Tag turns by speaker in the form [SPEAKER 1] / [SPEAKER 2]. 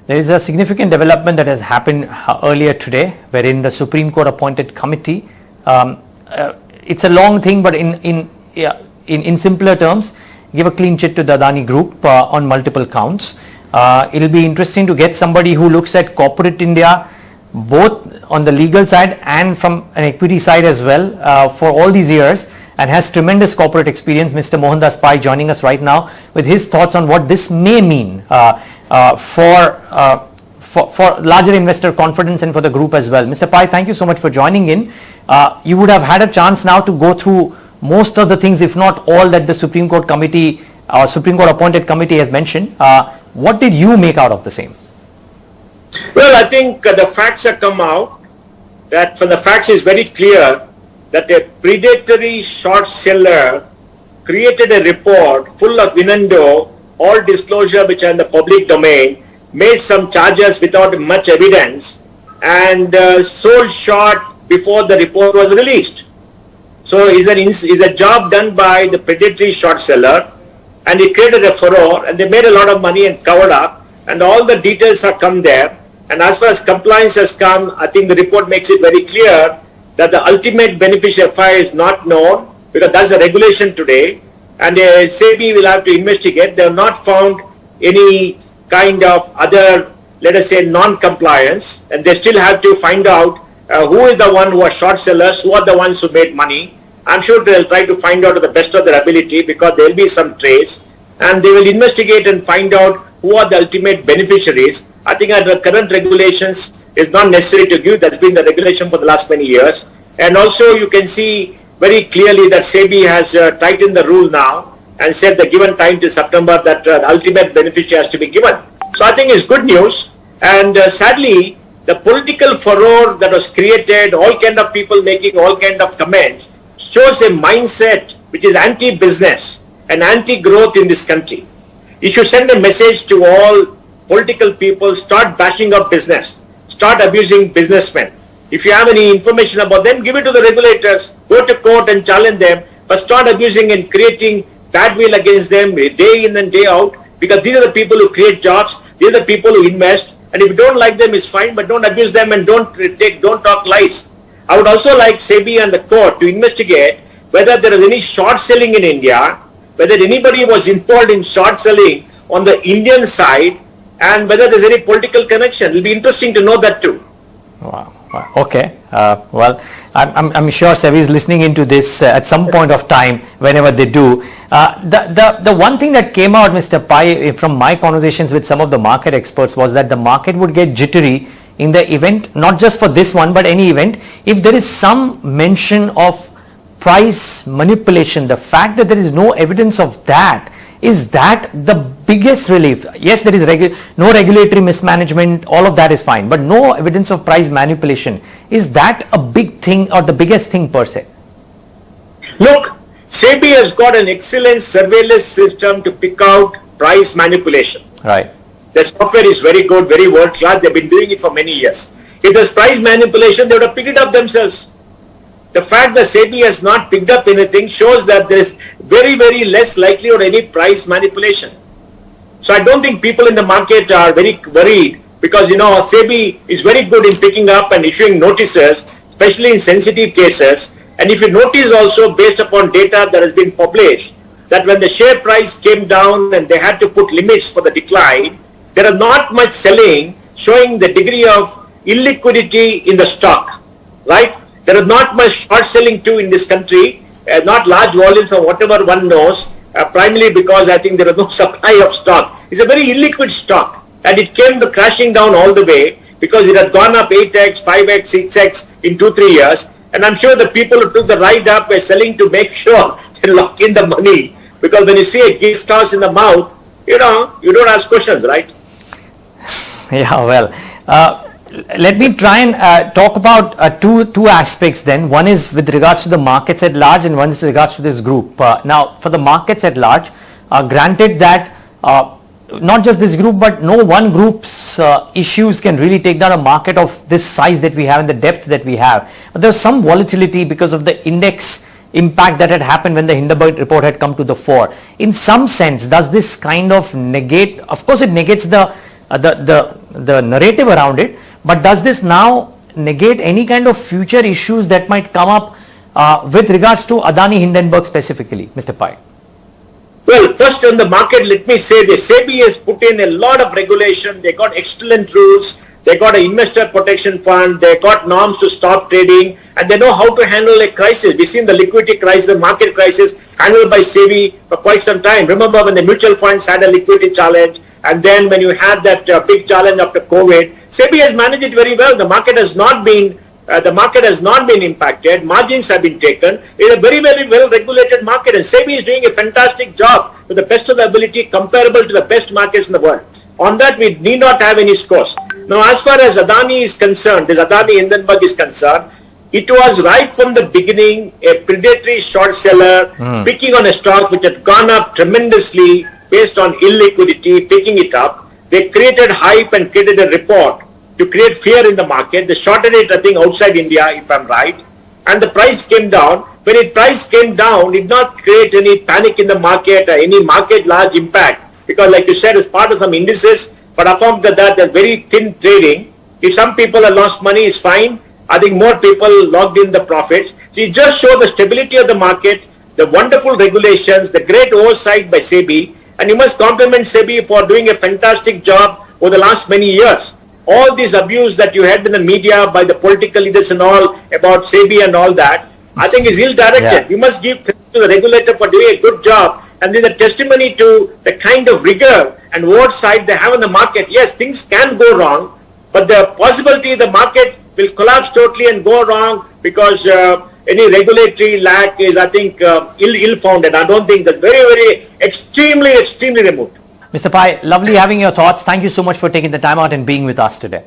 [SPEAKER 1] There is a significant development that has happened earlier today, wherein the Supreme Court appointed committee. It's a long thing, but in simpler terms, give a clean chit to the Adani Group on multiple counts. It'll be interesting to get somebody who looks at corporate India, both on the legal side and from an equity side as well, for all these years, and has tremendous corporate experience. Mr. Mohandas Pai joining us right now with his thoughts on what this may mean for larger investor confidence and for the group as well. Mr. Pai, thank you so much for joining in. You would have had a chance now to go through most of the things, if not all, that the Supreme Court committee, Supreme Court appointed committee has mentioned. What did you make out of the same?
[SPEAKER 2] Well, I think the facts have come out. That from the facts is very clear that a predatory short seller created a report full of innuendo, all disclosure which are in the public domain, made some charges without much evidence, and sold short before the report was released. So is a job done by the predatory short seller, and he created a furore, and they made a lot of money and covered up, and all the details have come there. And as far as compliance has come, I think the report makes it very clear that the ultimate beneficiary FI is not known, because that's the regulation today, and SEBI will have to investigate. They have not found any kind of other, let us say, non-compliance, and they still have to find out who is the one who are short sellers, who are the ones who made money. I'm sure they'll try to find out to the best of their ability, because there will be some trace, and they will investigate and find out who are the ultimate beneficiaries. I think under current regulations is not necessary to give. That's been the regulation for the last many years. And also you can see very clearly that SEBI has tightened the rule now and said the given time till September that the ultimate beneficiary has to be given. So I think it's good news. And sadly, the political furor that was created, all kind of people making all kind of comments, shows a mindset which is anti-business and anti-growth in this country. You should send a message to all political people: start bashing up business, start abusing businessmen. If you have any information about them, give it to the regulators, go to court and challenge them, but start abusing and creating bad will against them day in and day out, because these are the people who create jobs, these are the people who invest, and if you don't like them, it's fine, but don't abuse them and don't talk lies. I would also like SEBI and the court to investigate whether there is any short selling in India, whether anybody was involved in short selling on the Indian side, and whether there's any political connection. It will be interesting to know that too.
[SPEAKER 1] Wow. Okay. Well, I'm sure SEBI is listening into this at some point of time, whenever they do. The one thing that came out, Mr. Pai, from my conversations with some of the market experts, was that the market would get jittery in the event, not just for this one, but any event, if there is some mention of price manipulation. The fact that there is no evidence of that, is that the biggest relief? Yes, there is no regulatory mismanagement, all of that is fine, but no evidence of price manipulation. Is that a big thing, or the biggest thing per se?
[SPEAKER 2] Look, SEBI has got an excellent surveillance system to pick out price manipulation.
[SPEAKER 1] Right.
[SPEAKER 2] The software is very good, very world class. They've been doing it for many years. If there's price manipulation, they would have picked it up themselves. The fact that SEBI has not picked up anything shows that there is very, very less likelihood of any price manipulation. So I don't think people in the market are very worried, because SEBI is very good in picking up and issuing notices, especially in sensitive cases. And if you notice also, based upon data that has been published, that when the share price came down and they had to put limits for the decline, there is not much selling, showing the degree of illiquidity in the stock, right? There is not much short selling too in this country, not large volumes of whatever one knows, primarily because I think there is no supply of stock. It's a very illiquid stock, and it came to crashing down all the way because it had gone up 8x, 5x, 6x in 2-3 years. And I'm sure the people who took the ride up were selling to make sure they lock in the money, because when you see a gift horse in the mouth, you don't ask questions, right?
[SPEAKER 1] Yeah, well, let me try and talk about two aspects then. One is with regards to the markets at large, and one is with regards to this group. Now, for the markets at large, granted that not just this group, but no one group's issues can really take down a market of this size that we have and the depth that we have. But there's some volatility because of the index impact that had happened when the Hindenburg report had come to the fore. In some sense, does this kind of negate, of course it negates the the narrative around it. But does this now negate any kind of future issues that might come up with regards to Adani Hindenburg specifically, Mr. Pai?
[SPEAKER 2] Well, first on the market, let me say this. SEBI has put in a lot of regulation. They got excellent rules. They got an investor protection fund. They got norms to stop trading. And they know how to handle a crisis. We've seen the liquidity crisis, the market crisis handled by SEBI for quite some time. Remember when the mutual funds had a liquidity challenge, and then when you had that big challenge after COVID, SEBI has managed it very well. The market has not been impacted. Margins have been taken. It's a very, very well regulated market, and SEBI is doing a fantastic job to the best of the ability, comparable to the best markets in the world. On that, we need not have any scores. Now, as far as Adani is concerned, this Adani Hindenburg is concerned, it was right from the beginning a predatory short seller picking on a stock which had gone up tremendously based on illiquidity, picking it up. They created hype and created a report to create fear in the market. They shorted it, I think, outside India, if I'm right. And the price came down. When the price came down, it did not create any panic in the market or any market large impact. Because like you said, it's part of some indices. But apart from that, they're very thin trading. If some people have lost money, it's fine. I think more people logged in the profits. So it just shows the stability of the market, the wonderful regulations, the great oversight by SEBI. And you must compliment SEBI for doing a fantastic job over the last many years. All this abuse that you had in the media by the political leaders and all about SEBI and all that, I think is ill-directed. Yeah. You must give credit to the regulator for doing a good job. And then the testimony to the kind of rigor and oversight they have in the market. Yes, things can go wrong, but the possibility the market will collapse totally and go wrong because any regulatory lack is, I think, ill-founded. I don't think that's very, very extremely remote.
[SPEAKER 1] Mr. Pai, lovely having your thoughts. Thank you so much for taking the time out and being with us today.